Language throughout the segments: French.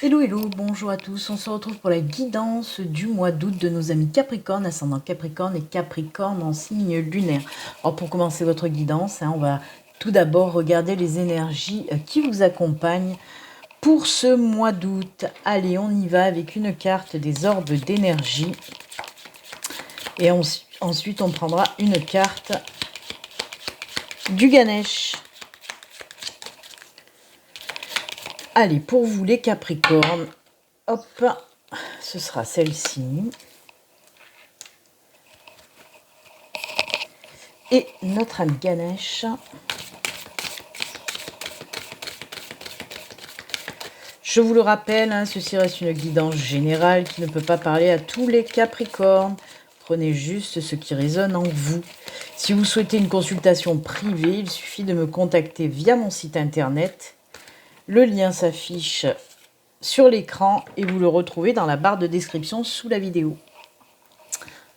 Hello, hello, bonjour à tous. On se retrouve pour la guidance du mois d'août de nos amis Capricorne, ascendant Capricorne et Capricorne en signe lunaire. Alors pour commencer votre guidance, on va tout d'abord regarder les énergies qui vous accompagnent pour ce mois d'août. Allez, on y va avec une carte des orbes d'énergie. Et ensuite, on prendra une carte du Ganesh. Allez, pour vous les Capricornes, hop, ce sera celle-ci. Et notre ami Ganesh. Je vous le rappelle, ceci reste une guidance générale qui ne peut pas parler à tous les Capricornes. Prenez juste ce qui résonne en vous. Si vous souhaitez une consultation privée, il suffit de me contacter via mon site internet. Le lien s'affiche sur l'écran et vous le retrouvez dans la barre de description sous la vidéo.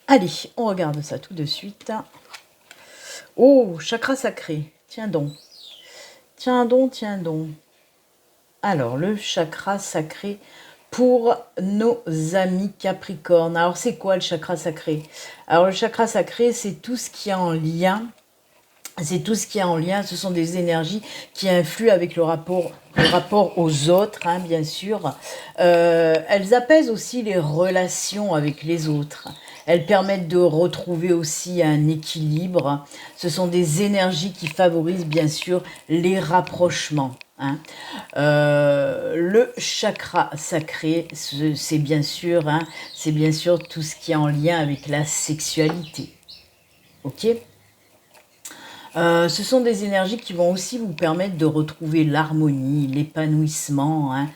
Allez, on regarde ça tout de suite. Oh, chakra sacré. Tiens donc. Tiens donc, tiens donc. Alors, le chakra sacré pour nos amis Capricorne. Alors, c'est quoi le chakra sacré? Alors, le chakra sacré, c'est tout ce qui est en lien. C'est tout ce qui est en lien, ce sont des énergies qui influent avec le rapport aux autres, bien sûr. Elles apaisent aussi les relations avec les autres. Elles permettent de retrouver aussi un équilibre. Ce sont des énergies qui favorisent bien sûr les rapprochements. Le chakra sacré, c'est bien sûr tout ce qui est en lien avec la sexualité. Ok ? Ce sont des énergies qui vont aussi vous permettre de retrouver l'harmonie, l'épanouissement,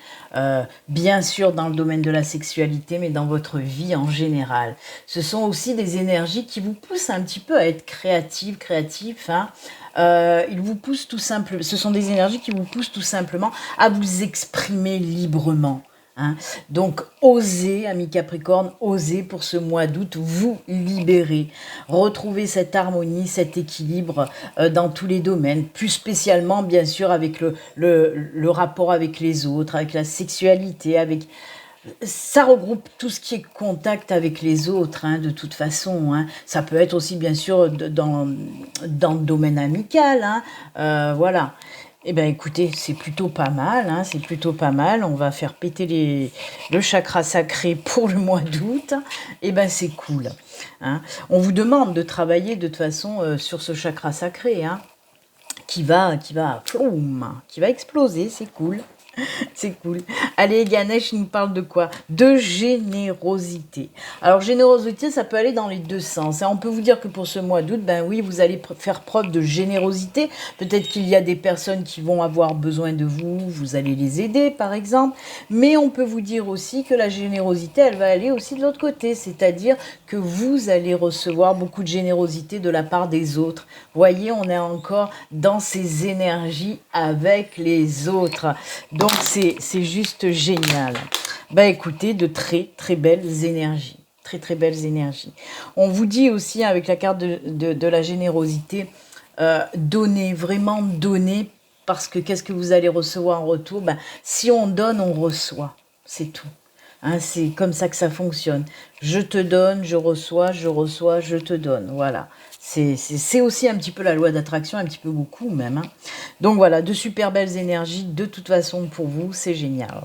bien sûr dans le domaine de la sexualité, mais dans votre vie en général. Ce sont aussi des énergies qui vous poussent un petit peu à être créatif. Ils vous poussent tout simplement. Ce sont des énergies qui vous poussent tout simplement à vous exprimer librement. Donc, osez, amis Capricorne, osez pour ce mois d'août vous libérer, retrouver cette harmonie, cet équilibre dans tous les domaines, plus spécialement bien sûr avec le rapport avec les autres, avec la sexualité, ça regroupe tout ce qui est contact avec les autres, de toute façon. Ça peut être aussi bien sûr dans le domaine amical, voilà. Eh bien, écoutez, c'est plutôt pas mal, c'est plutôt pas mal. On va faire péter le chakra sacré pour le mois d'août. Eh bien, c'est cool. On vous demande de travailler de toute façon sur ce chakra sacré, qui va exploser, c'est cool. C'est cool. Allez, Ganesh, il nous parle de quoi? De générosité. Alors, générosité, ça peut aller dans les deux sens. On peut vous dire que pour ce mois d'août, ben oui, vous allez faire preuve de générosité. Peut-être qu'il y a des personnes qui vont avoir besoin de vous. Vous allez les aider, par exemple. Mais on peut vous dire aussi que la générosité, elle va aller aussi de l'autre côté. C'est-à-dire que vous allez recevoir beaucoup de générosité de la part des autres. Vous voyez, on est encore dans ces énergies avec les autres. Donc, c'est juste génial. Écoutez, de très, très belles énergies. Très, très belles énergies. On vous dit aussi, avec la carte de la générosité, donnez, vraiment donnez, parce que qu'est-ce que vous allez recevoir en retour? Si on donne, on reçoit. C'est tout. C'est comme ça que ça fonctionne. Je te donne, je reçois, je te donne. Voilà. C'est aussi un petit peu la loi d'attraction, un petit peu beaucoup même. Donc voilà, de super belles énergies. De toute façon, pour vous, c'est génial.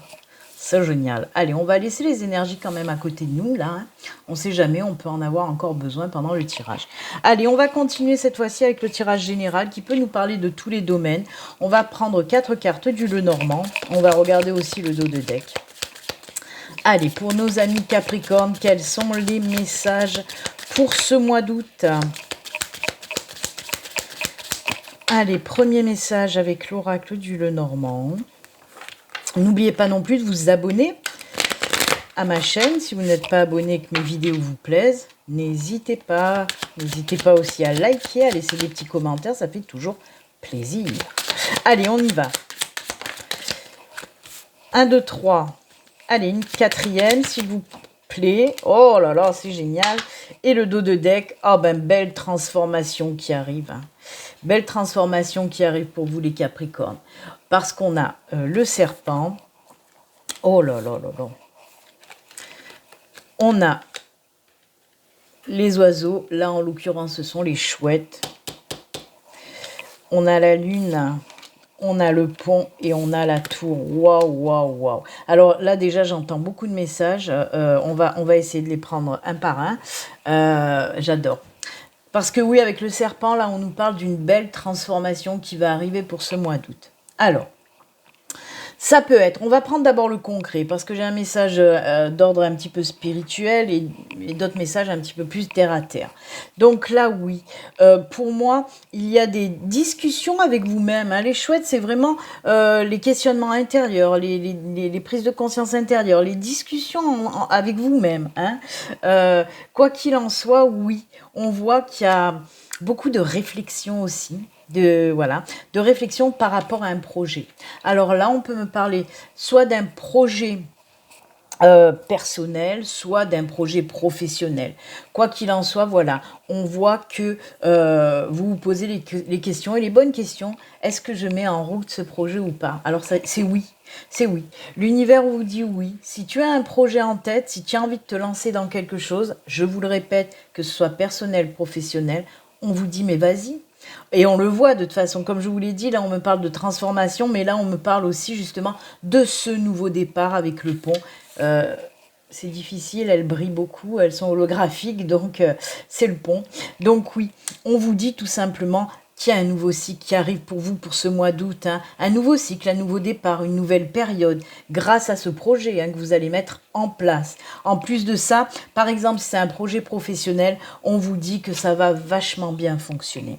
C'est génial. Allez, on va laisser les énergies quand même à côté de nous, là. On ne sait jamais, on peut en avoir encore besoin pendant le tirage. Allez, on va continuer cette fois-ci avec le tirage général qui peut nous parler de tous les domaines. On va prendre 4 cartes du Lenormand. On va regarder aussi le dos de deck. Allez, pour nos amis Capricorne, quels sont les messages pour ce mois d'août? Allez, premier message avec l'oracle du Lenormand. N'oubliez pas non plus de vous abonner à ma chaîne si vous n'êtes pas abonné et que mes vidéos vous plaisent. N'hésitez pas. N'hésitez pas aussi à liker, à laisser des petits commentaires, ça fait toujours plaisir. Allez, on y va. 1, 2, 3. Allez, une quatrième, s'il vous plaît. Oh là là, c'est génial. Et le dos de deck. Oh belle transformation qui arrive. Belle transformation qui arrive pour vous les Capricornes. Parce qu'on a le serpent. Oh là là là là. On a les oiseaux. Là, en l'occurrence, ce sont les chouettes. On a la lune. On a le pont et on a la tour. Waouh, waouh, waouh. Alors là, déjà, j'entends beaucoup de messages. On va essayer de les prendre un par un. J'adore. Parce que oui, avec le serpent, là, on nous parle d'une belle transformation qui va arriver pour ce mois d'août. Alors, ça peut être, on va prendre d'abord le concret, parce que j'ai un message d'ordre un petit peu spirituel et d'autres messages un petit peu plus terre à terre. Donc là, oui, pour moi, il y a des discussions avec vous-même. Hein. Les chouettes, c'est vraiment les questionnements intérieurs, les prises de conscience intérieures, les discussions avec vous-même. Hein. Quoi qu'il en soit, oui, on voit qu'il y a beaucoup de réflexion aussi. De réflexion par rapport à un projet. Alors là, on peut me parler soit d'un projet personnel, soit d'un projet professionnel. Quoi qu'il en soit, voilà, on voit que vous vous posez les questions, et les bonnes questions. Est-ce que je mets en route ce projet ou pas? Alors c'est oui. C'est oui. L'univers vous dit oui. Si tu as un projet en tête, si tu as envie de te lancer dans quelque chose, je vous le répète, que ce soit personnel, professionnel, on vous dit mais vas-y. Et on le voit de toute façon, comme je vous l'ai dit, là on me parle de transformation, mais là on me parle aussi justement de ce nouveau départ avec le pont. C'est difficile, elles brillent beaucoup, elles sont holographiques, donc c'est le pont. Donc oui, on vous dit tout simplement qu'il y a un nouveau cycle qui arrive pour vous pour ce mois d'août. Hein. Un nouveau cycle, un nouveau départ, une nouvelle période, grâce à ce projet que vous allez mettre en place. En plus de ça, par exemple, si c'est un projet professionnel, on vous dit que ça va vachement bien fonctionner.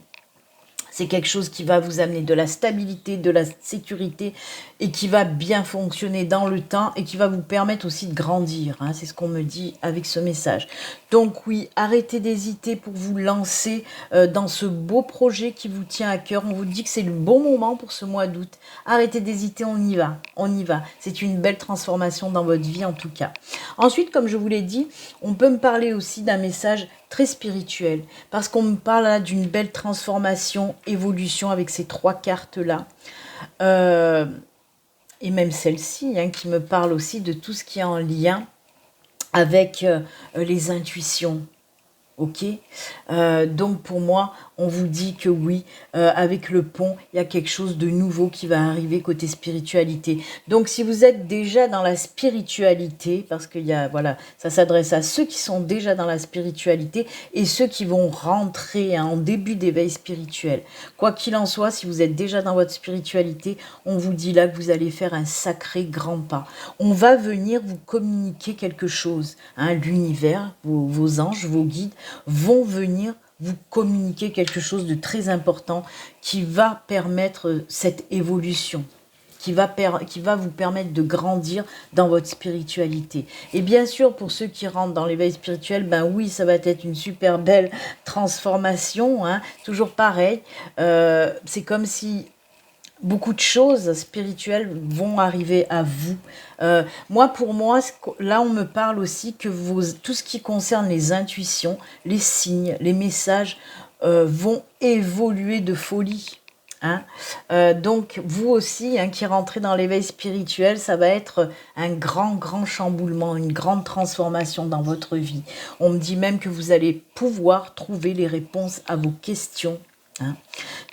C'est quelque chose qui va vous amener de la stabilité, de la sécurité et qui va bien fonctionner dans le temps et qui va vous permettre aussi de grandir. Hein, c'est ce qu'on me dit avec ce message. Donc oui, arrêtez d'hésiter pour vous lancer dans ce beau projet qui vous tient à cœur. On vous dit que c'est le bon moment pour ce mois d'août. Arrêtez d'hésiter, on y va. On y va. C'est une belle transformation dans votre vie en tout cas. Ensuite, comme je vous l'ai dit, on peut me parler aussi d'un message très spirituel, parce qu'on me parle là d'une belle transformation, évolution avec ces 3 cartes-là. Et même celle-ci, qui me parle aussi de tout ce qui est en lien avec les intuitions. Ok, donc pour moi, on vous dit que oui, avec le pont, il y a quelque chose de nouveau qui va arriver côté spiritualité. Donc si vous êtes déjà dans la spiritualité, parce que ça s'adresse à ceux qui sont déjà dans la spiritualité et ceux qui vont rentrer en début d'éveil spirituel. Quoi qu'il en soit, si vous êtes déjà dans votre spiritualité, on vous dit là que vous allez faire un sacré grand pas. On va venir vous communiquer quelque chose. Hein, l'univers, vos anges, vos guides vont venir vous communiquer quelque chose de très important qui va permettre cette évolution, qui va vous permettre de grandir dans votre spiritualité. Et bien sûr, pour ceux qui rentrent dans l'éveil spirituel, ben oui, ça va être une super belle transformation, hein, toujours pareil. C'est comme si beaucoup de choses spirituelles vont arriver à vous. Pour moi, là, on me parle aussi que tout ce qui concerne les intuitions, les signes, les messages vont évoluer de folie. Hein. Donc, vous aussi, qui rentrez dans l'éveil spirituel, ça va être un grand chamboulement, une grande transformation dans votre vie. On me dit même que vous allez pouvoir trouver les réponses à vos questions. Hein.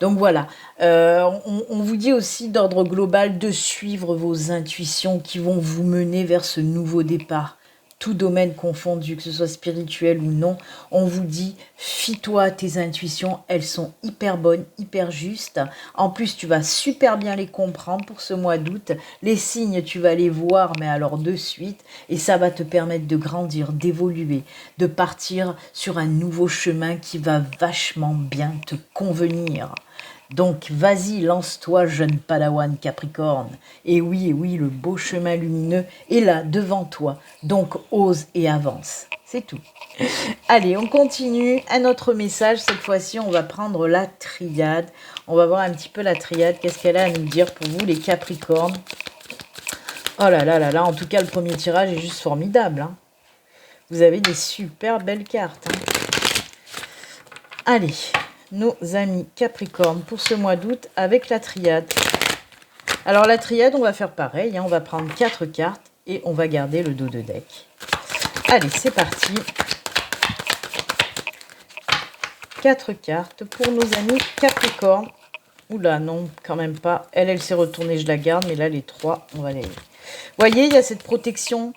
Donc voilà, on vous dit aussi d'ordre global de suivre vos intuitions qui vont vous mener vers ce nouveau départ. Tout domaine confondu, que ce soit spirituel ou non, on vous dit, fie-toi à tes intuitions, elles sont hyper bonnes, hyper justes. En plus, tu vas super bien les comprendre pour ce mois d'août. Les signes, tu vas les voir, mais alors de suite, et ça va te permettre de grandir, d'évoluer, de partir sur un nouveau chemin qui va vachement bien te convenir. Donc, vas-y, lance-toi, jeune padawan Capricorne. Et oui, le beau chemin lumineux est là, devant toi. Donc, ose et avance. C'est tout. Allez, on continue. Un autre message. Cette fois-ci, on va prendre la triade. On va voir un petit peu la triade. Qu'est-ce qu'elle a à nous dire pour vous, les Capricornes? Oh là là là là. En tout cas, le premier tirage est juste formidable. Hein. Vous avez des super belles cartes. Hein. Allez. Nos amis Capricorne pour ce mois d'août avec la triade. Alors la triade, on va faire pareil, on va prendre 4 cartes et on va garder le dos de deck. Allez, c'est parti. 4 cartes pour nos amis Capricorne. Oula, non, quand même pas. Elle s'est retournée, je la garde, mais là, les 3, on va les... Vous voyez, il y a cette protection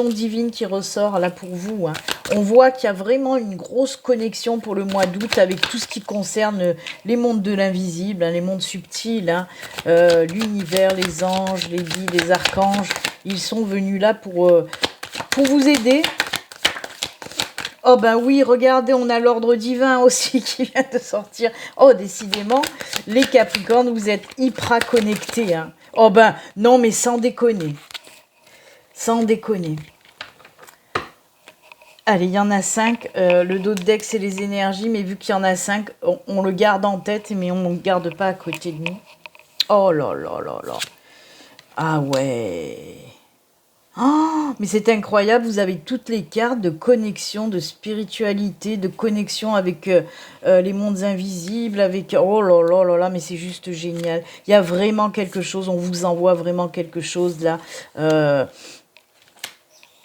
divine qui ressort là pour vous. Hein. On voit qu'il y a vraiment une grosse connexion pour le mois d'août avec tout ce qui concerne les mondes de l'invisible, hein, les mondes subtils, hein, l'univers, les anges, les guides, les archanges. Ils sont venus là pour vous aider. Oh ben oui, regardez, on a l'ordre divin aussi qui vient de sortir. Oh, décidément, les Capricornes, vous êtes hyper connectés. Hein. Oh ben, non, mais sans déconner. Sans déconner. Allez, il y en a 5. Le dos de deck, c'est les énergies, mais vu qu'il y en a 5, on le garde en tête, mais on ne le garde pas à côté de nous. Oh là là là là. Ah ouais. Oh, mais c'est incroyable, vous avez toutes les cartes de connexion, de spiritualité, de connexion avec les mondes invisibles, avec... Oh là là là là, mais c'est juste génial. Il y a vraiment quelque chose, on vous envoie vraiment quelque chose là.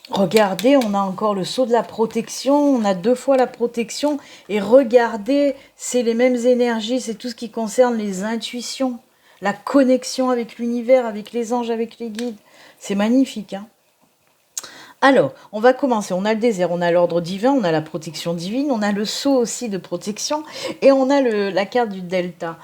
Regardez, on a encore le sceau de la protection, on a 2 fois la protection. Et regardez, c'est les mêmes énergies, c'est tout ce qui concerne les intuitions, la connexion avec l'univers, avec les anges, avec les guides. C'est magnifique, hein. Alors, on va commencer. On a le désert, on a l'ordre divin, on a la protection divine, on a le sceau aussi de protection et on a la carte du delta.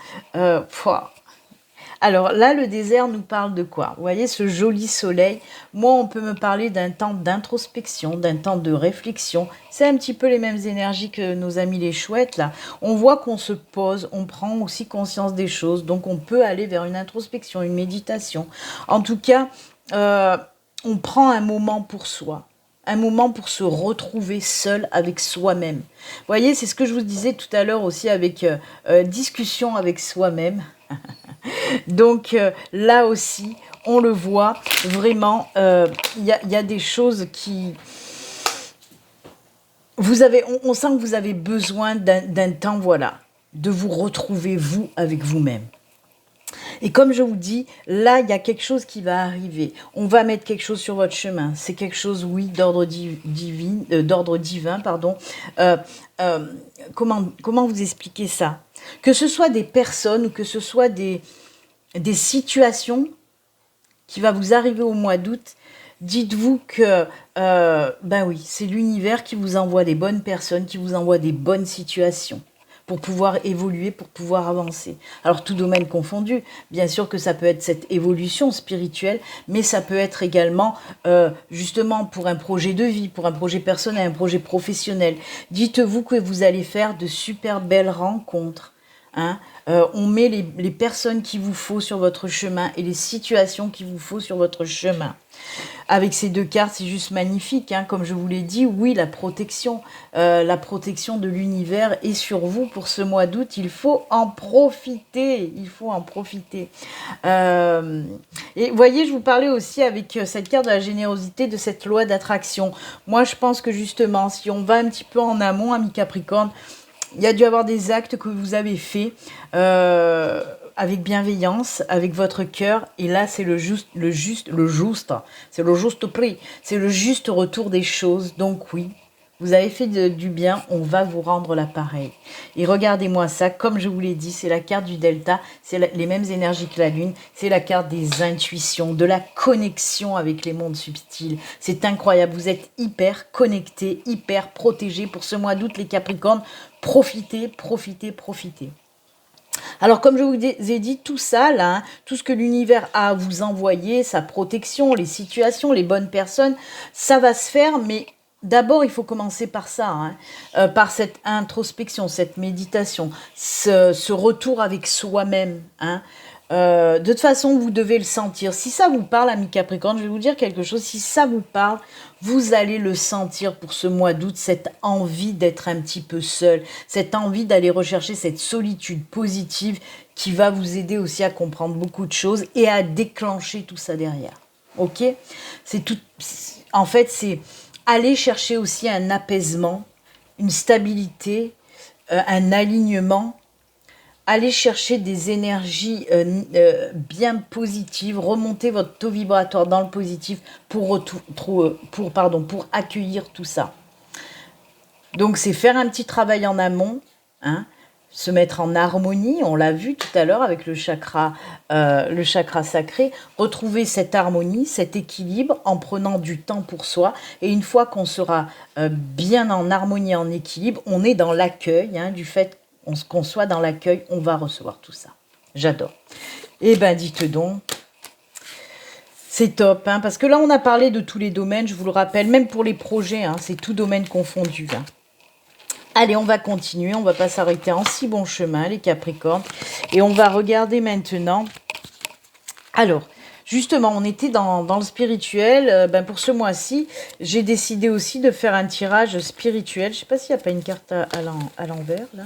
Alors là, le désert nous parle de quoi? Vous voyez ce joli soleil. Moi, on peut me parler d'un temps d'introspection, d'un temps de réflexion. C'est un petit peu les mêmes énergies que nos amis les chouettes, là. On voit qu'on se pose, on prend aussi conscience des choses. Donc, on peut aller vers une introspection, une méditation. En tout cas... on prend un moment pour soi, un moment pour se retrouver seul avec soi-même. Vous voyez, c'est ce que je vous disais tout à l'heure aussi avec discussion avec soi-même. Donc là aussi, on le voit, vraiment, il y a des choses qui... on sent que vous avez besoin d'un temps, voilà, de vous retrouver vous avec vous-même. Et comme je vous dis, là, il y a quelque chose qui va arriver. On va mettre quelque chose sur votre chemin. C'est quelque chose, oui, d'ordre divin, pardon. Comment vous expliquer ça? Que ce soit des personnes ou que ce soit des situations qui va vous arriver au mois d'août, dites-vous que, ben oui, c'est l'univers qui vous envoie des bonnes personnes, qui vous envoie des bonnes situations pour pouvoir évoluer, pour pouvoir avancer. Alors, tout domaine confondu, bien sûr que ça peut être cette évolution spirituelle, mais ça peut être également, justement, pour un projet de vie, pour un projet personnel, un projet professionnel. Dites-vous que vous allez faire de super belles rencontres. Hein, on met les personnes qu'il vous faut sur votre chemin et les situations qu'il vous faut sur votre chemin. Avec ces 2 cartes, c'est juste magnifique. Hein, comme je vous l'ai dit, oui, la protection de l'univers est sur vous pour ce mois d'août. Il faut en profiter. Il faut en profiter. Et vous voyez, je vous parlais aussi avec cette carte de la générosité, de cette loi d'attraction. Moi, je pense que justement, si on va un petit peu en amont, amis Capricorne, il y a dû avoir des actes que vous avez faits avec bienveillance, avec votre cœur. Et là, c'est le juste prix. C'est le juste retour des choses. Donc oui, vous avez fait du bien, on va vous rendre l'appareil. Et regardez-moi ça, comme je vous l'ai dit, c'est la carte du delta, c'est les mêmes énergies que la lune, c'est la carte des intuitions, de la connexion avec les mondes subtils. C'est incroyable, vous êtes hyper connectés, hyper protégés pour ce mois d'août, les Capricornes. Profitez, profitez, profitez. Alors, comme je vous ai dit, tout ça, là, hein, tout ce que l'univers a à vous envoyer, sa protection, les situations, les bonnes personnes, ça va se faire, mais d'abord, il faut commencer par ça, hein, par cette introspection, cette méditation, ce retour avec soi-même, hein. De toute façon, vous devez le sentir. Si ça vous parle, ami Capricorne, je vais vous dire quelque chose. Si ça vous parle, vous allez le sentir pour ce mois d'août, cette envie d'être un petit peu seul, cette envie d'aller rechercher cette solitude positive qui va vous aider aussi à comprendre beaucoup de choses et à déclencher tout ça derrière. Ok? C'est tout. En fait, c'est aller chercher aussi un apaisement, une stabilité, un alignement. allez chercher des énergies bien positives, remontez votre taux vibratoire dans le positif pour accueillir tout ça. Donc, c'est faire un petit travail en amont, hein, se mettre en harmonie, on l'a vu tout à l'heure avec le chakra sacré, retrouver cette harmonie, cet équilibre en prenant du temps pour soi. Et une fois qu'on sera bien en harmonie, en équilibre, on est dans l'accueil, hein, du fait qu'on soit dans l'accueil, on va recevoir tout ça. J'adore. Eh ben, dites donc, c'est top, hein, parce que là, on a parlé de tous les domaines, je vous le rappelle, même pour les projets, hein, c'est tout domaine confondu, hein. Allez, on va continuer, on ne va pas s'arrêter en si bon chemin, les Capricornes. Et on va regarder maintenant. Alors, justement, on était dans le spirituel. Pour ce mois-ci, j'ai décidé aussi de faire un tirage spirituel. Je ne sais pas s'il n'y a pas une carte à l'envers, là.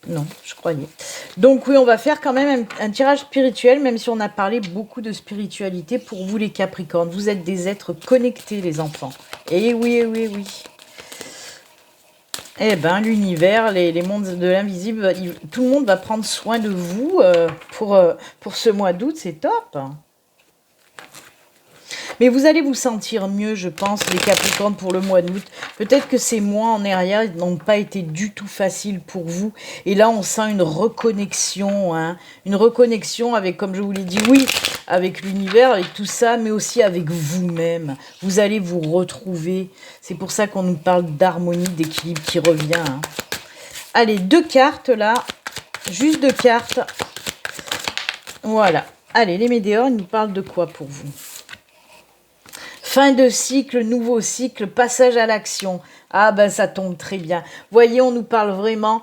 Non, je croyais. Donc oui, on va faire quand même un tirage spirituel, même si on a parlé beaucoup de spiritualité pour vous, les Capricornes. Vous êtes des êtres connectés, les enfants. Et oui, oui, oui. Eh bien, l'univers, les mondes de l'invisible, tout le monde va prendre soin de vous pour ce mois d'août, c'est top. Mais vous allez vous sentir mieux, je pense, les Capricornes, pour le mois d'août. Peut-être que ces mois en arrière n'ont pas été du tout faciles pour vous. Et là, on sent une reconnexion, hein, une reconnexion avec, comme je vous l'ai dit, oui, avec l'univers, avec tout ça, mais aussi avec vous-même. Vous allez vous retrouver. C'est pour ça qu'on nous parle d'harmonie, d'équilibre qui revient, hein. Allez, 2 cartes, là. Juste 2 cartes. Voilà. Allez, les météores, ils nous parlent de quoi pour vous? Fin de cycle, nouveau cycle, passage à l'action. Ah ben ça tombe très bien. Voyez, on nous parle vraiment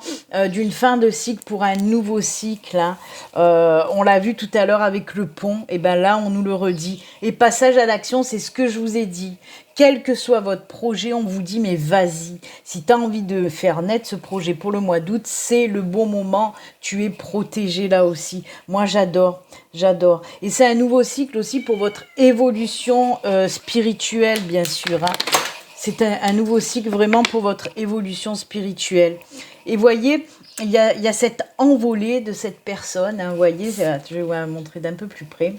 d'une fin de cycle pour un nouveau cycle, hein. On l'a vu tout à l'heure avec le pont. Et ben là, on nous le redit. Et passage à l'action, c'est ce que je vous ai dit. Quel que soit votre projet, on vous dit, mais vas-y. Si tu as envie de faire naître ce projet pour le mois d'août, c'est le bon moment. Tu es protégé là aussi. Moi, j'adore, j'adore. Et c'est un nouveau cycle aussi pour votre évolution spirituelle, bien sûr, hein. C'est un nouveau cycle vraiment pour votre évolution spirituelle. Et voyez, il y a cette envolée de cette personne, hein, voyez, je vais vous la montrer d'un peu plus près.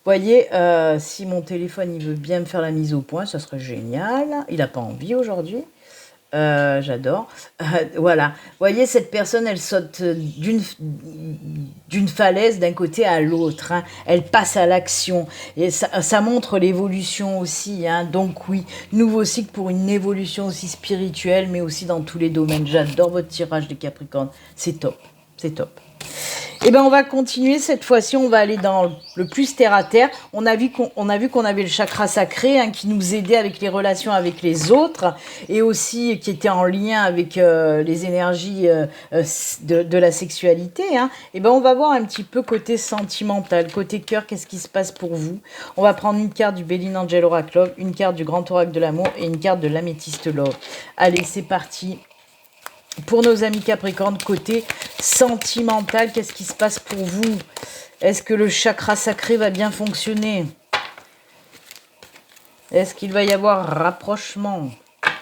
Voyez, si mon téléphone il veut bien me faire la mise au point, ça serait génial. Il n'a pas envie aujourd'hui. J'adore. Voilà. Voyez, cette personne, elle saute d'une falaise d'un côté à l'autre, hein. Elle passe à l'action. Et ça montre l'évolution aussi, hein. Donc oui, nouveau cycle pour une évolution aussi spirituelle, mais aussi dans tous les domaines. J'adore votre tirage des Capricornes. C'est top. C'est top. Eh bien, on va continuer. Cette fois-ci, on va aller dans le plus terre-à-terre. On a vu qu'on avait le chakra sacré, hein, qui nous aidait avec les relations avec les autres et aussi qui était en lien avec les énergies de la sexualité, hein. Eh bien, on va voir un petit peu côté sentimental, côté cœur, qu'est-ce qui se passe pour vous. On va prendre une carte du Béline Angel Oracle Love, une carte du Grand Oracle de l'amour et une carte de l'Améthyste Love. Allez, c'est parti. Pour nos amis Capricorne, côté sentimental, qu'est-ce qui se passe pour vous? Est-ce que le chakra sacré va bien fonctionner? Est-ce qu'il va y avoir rapprochement?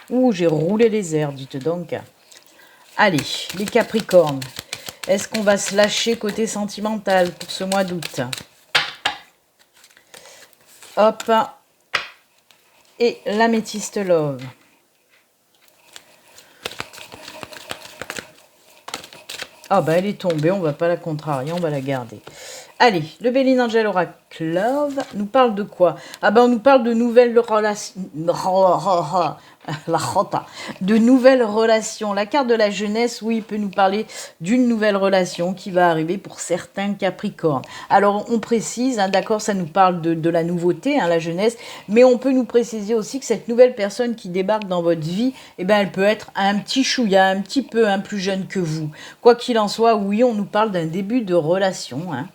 Ouh, j'ai roulé les airs, dites donc. Allez, les Capricornes, est-ce qu'on va se lâcher côté sentimental pour ce mois d'août? Hop. Et l'Améthyste Love. Ah bah elle est tombée, on va pas la contrarier, on va la garder. Allez, le Béline Angel Oracle Love nous parle de quoi? Ah ben on nous parle de nouvelles relations. De nouvelles relations. La carte de la jeunesse, oui, peut nous parler d'une nouvelle relation qui va arriver pour certains Capricornes. Alors on précise, hein, d'accord, ça nous parle de la nouveauté, hein, la jeunesse, mais on peut nous préciser aussi que cette nouvelle personne qui débarque dans votre vie, eh ben elle peut être un petit chouïa, un petit peu plus jeune que vous. Quoi qu'il en soit, oui, on nous parle d'un début de relation, hein.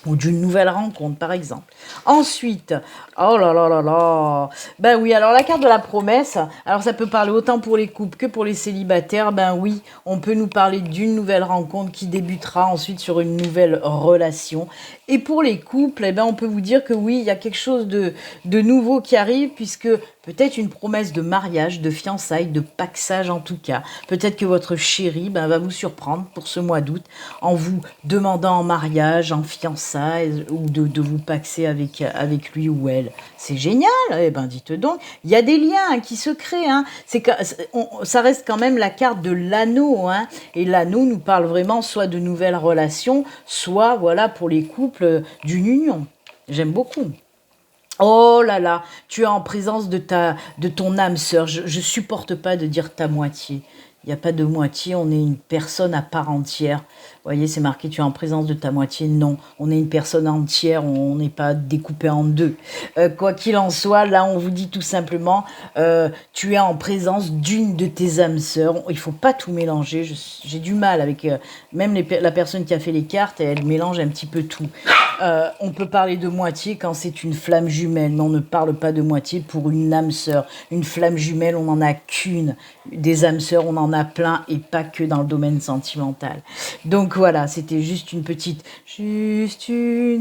ou d'une nouvelle rencontre, par exemple. Ensuite, oh là là là là, ben oui, alors la carte de la promesse, alors ça peut parler autant pour les couples que pour les célibataires, ben oui, on peut nous parler d'une nouvelle rencontre qui débutera ensuite sur une nouvelle relation. Et pour les couples, eh ben on peut vous dire que oui, il y a quelque chose de nouveau qui arrive, puisque peut-être une promesse de mariage, de fiançailles, de paxage en tout cas. Peut-être que votre chéri va vous surprendre pour ce mois d'août en vous demandant en mariage, en fiançailles, ou de vous paxer avec lui ou elle. C'est génial, eh ben dites donc. Il y a des liens qui se créent. Hein. Ça reste quand même la carte de l'anneau. Hein. Et l'anneau nous parle vraiment soit de nouvelles relations, soit voilà pour les couples d'une union. J'aime beaucoup. Oh là là, tu es en présence de ton âme sœur. Je supporte pas de dire ta moitié. Il n'y a pas de moitié, on est une personne à part entière. Vous voyez, c'est marqué, tu es en présence de ta moitié. Non, on est une personne entière, on n'est pas découpé en deux. Quoi qu'il en soit, là, on vous dit tout simplement, tu es en présence d'une de tes âmes sœurs. Il faut pas tout mélanger. J'ai du mal avec même la personne qui a fait les cartes, elle mélange un petit peu tout. On peut parler de moitié quand c'est une flamme jumelle, mais on ne parle pas de moitié pour une âme sœur. Une flamme jumelle, on n'en a qu'une. Des âmes sœurs, on en a plein et pas que dans le domaine sentimental. Donc voilà, c'était juste une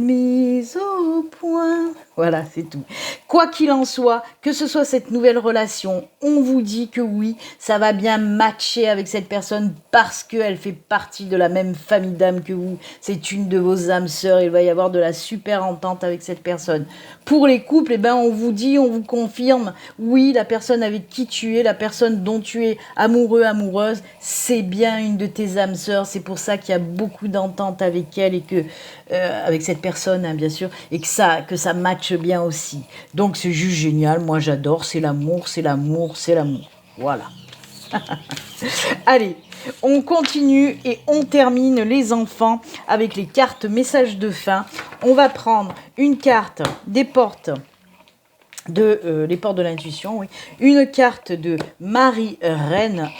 mise au point. Voilà, c'est tout. Quoi qu'il en soit, que ce soit cette nouvelle relation, on vous dit que oui, ça va bien matcher avec cette personne parce qu'elle fait partie de la même famille d'âmes que vous. C'est une de vos âmes sœurs, il va y avoir de la super entente avec cette personne. Pour les couples, eh ben, on vous dit, on vous confirme, oui, la personne avec qui tu es, la personne dont tu es amoureux, amoureuse, c'est bien une de tes âmes sœurs. C'est pour ça qu'il y a beaucoup d'entente avec elle et que, avec cette personne, hein, bien sûr, et que ça matche bien aussi. Donc c'est juste génial, moi j'adore, c'est l'amour, c'est l'amour, c'est l'amour. Voilà. Allez, on continue et on termine les enfants avec les cartes messages de fin. On va prendre une carte des portes les portes de l'intuition, oui. Une carte de Marie Reine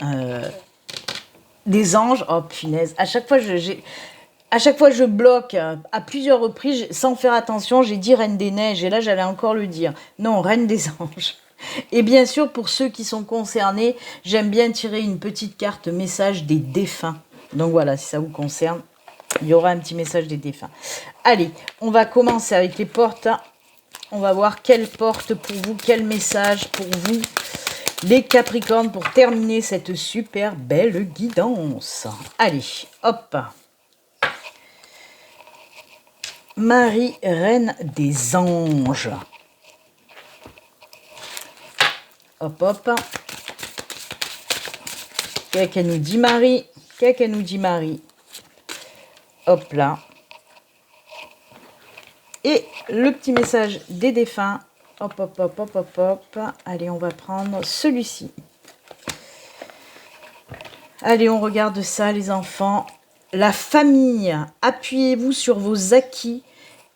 des anges. Oh punaise, à chaque fois je bloque à plusieurs reprises sans faire attention. J'ai dit Reine des Neiges et là j'allais encore le dire. Non, Reine des Anges. Et bien sûr, pour ceux qui sont concernés, j'aime bien tirer une petite carte message des défunts. Donc voilà, si ça vous concerne, il y aura un petit message des défunts. Allez, on va commencer avec les portes. On va voir quelle porte pour vous, quel message pour vous, les Capricornes, pour terminer cette super belle guidance. Allez, hop. Marie, Reine des Anges. Hop, hop. Qu'est-ce qu'elle nous dit, Marie? Qu'est-ce qu'elle nous dit, Marie? Hop là. Et le petit message des défunts. Hop, hop, hop, hop, hop, hop. Allez, on va prendre celui-ci. Allez, on regarde ça, les enfants. La famille. Appuyez-vous sur vos acquis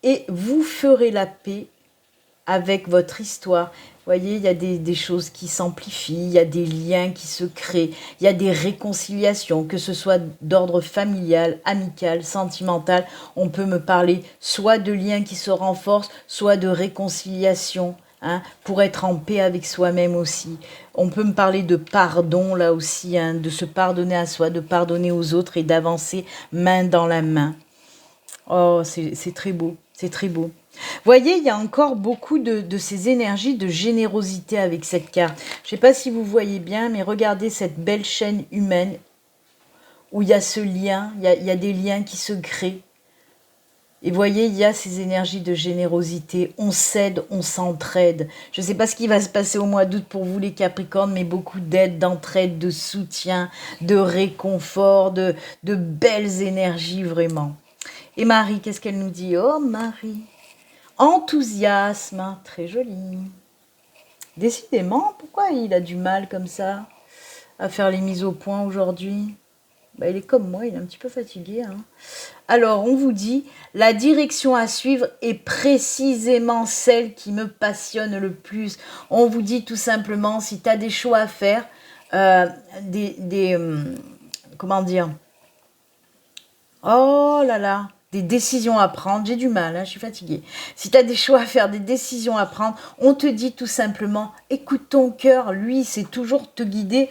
et vous ferez la paix avec votre histoire. Vous voyez, il y a des choses qui s'amplifient, il y a des liens qui se créent, il y a des réconciliations, que ce soit d'ordre familial, amical, sentimental. On peut me parler soit de liens qui se renforcent, soit de réconciliation, hein, pour être en paix avec soi-même aussi. On peut me parler de pardon là aussi, hein, de se pardonner à soi, de pardonner aux autres et d'avancer main dans la main. Oh, c'est très beau, c'est très beau. Voyez, il y a encore beaucoup de ces énergies de générosité avec cette carte. Je ne sais pas si vous voyez bien, mais regardez cette belle chaîne humaine où il y a ce lien, il y a des liens qui se créent. Et voyez, il y a ces énergies de générosité. On s'aide, on s'entraide. Je ne sais pas ce qui va se passer au mois d'août pour vous les Capricornes, mais beaucoup d'aide, d'entraide, de soutien, de réconfort, de belles énergies vraiment. Et Marie, qu'est-ce qu'elle nous dit? Oh Marie, enthousiasme, très joli. Décidément, pourquoi il a du mal comme ça à faire les mises au point aujourd'hui? Il est comme moi, il est un petit peu fatigué. Hein. Alors, on vous dit, la direction à suivre est précisément celle qui me passionne le plus. On vous dit tout simplement, si tu as des choix à faire, comment dire? Oh là là, des décisions à prendre, j'ai du mal, hein, je suis fatiguée. Si tu as des choix à faire, des décisions à prendre, on te dit tout simplement, écoute ton cœur, lui, c'est toujours te guider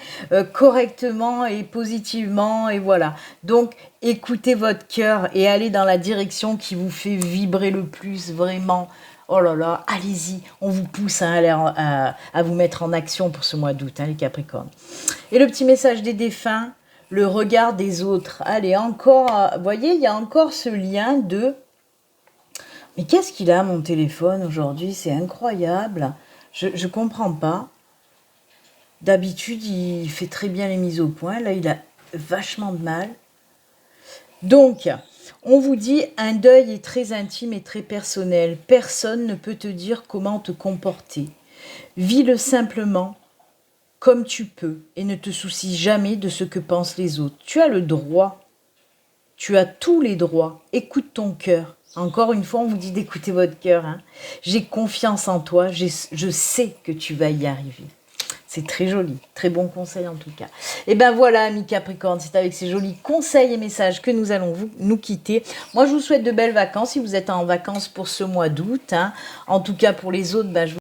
correctement et positivement, et voilà. Donc, écoutez votre cœur et allez dans la direction qui vous fait vibrer le plus, vraiment. Oh là là, allez-y, on vous pousse hein, à vous mettre en action pour ce mois d'août, hein, les Capricornes. Et le petit message des défunts, le regard des autres. Allez, encore, vous voyez, il y a encore ce lien de... Mais qu'est-ce qu'il a, mon téléphone, aujourd'hui? C'est incroyable. Je ne comprends pas. D'habitude, il fait très bien les mises au point. Là, il a vachement de mal. Donc, on vous dit, un deuil est très intime et très personnel. Personne ne peut te dire comment te comporter. Vis-le simplement comme tu peux et ne te soucie jamais de ce que pensent les autres. Tu as le droit, tu as tous les droits. Écoute ton cœur. Encore une fois, on vous dit d'écouter votre cœur. Hein. J'ai confiance en toi, je sais que tu vas y arriver. C'est très joli, très bon conseil en tout cas. Et ben voilà, amis Capricorne, c'est avec ces jolis conseils et messages que nous allons nous quitter. Moi, je vous souhaite de belles vacances si vous êtes en vacances pour ce mois d'août. Hein. En tout cas, pour les autres, ben, je vous